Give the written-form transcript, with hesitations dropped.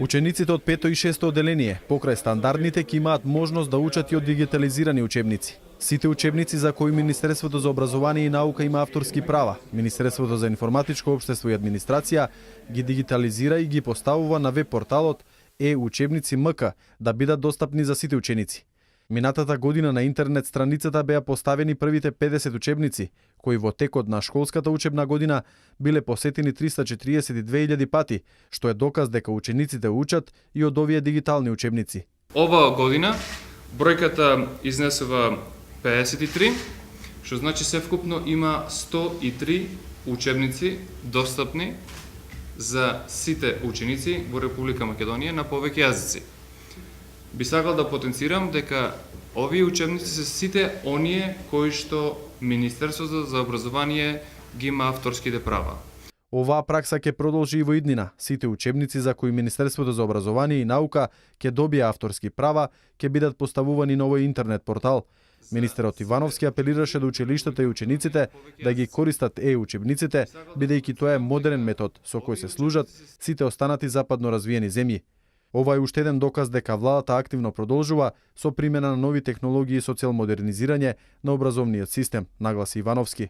Учениците од 5 и 6 одделение, покрај стандардните, ќе имаат можност да учат и од дигитализирани учебници. Сите учебници за кои Министерството за образование и наука има авторски права, Министерството за информатичко општество и администрација ги дигитализира и ги поставува на веб порталот e-учебници.mk да бидат достапни за сите ученици. Минатата година на интернет страницата беа поставени првите 50 учебници, кои во текот на школската учебна година биле посетени 342.000 пати, што е доказ дека учениците учат и од овие дигитални учебници. Оваа година бројката изнесува 53, што значи севкупно има 103 учебници достапни за сите ученици во Република Македонија на повеќе јазици. Би сакал да потенцирам дека овие учебници се сите оние кои што Министерството за образование ги има авторските права. Оваа пракса ќе продолжи и во иднина. Сите учебници за кои Министерството за образование и наука ќе добие авторски права ќе бидат поставувани на овој интернет портал. Министерот Ивановски апелираше до училиштата и учениците да ги користат е-учебниците, бидејќи тоа е модерен метод со кој се служат сите останати западно развиени земји. Ова е уште еден доказ дека владата активно продолжува со примена на нови технологии со цел модернизирање на образовниот систем, нагласи Ивановски.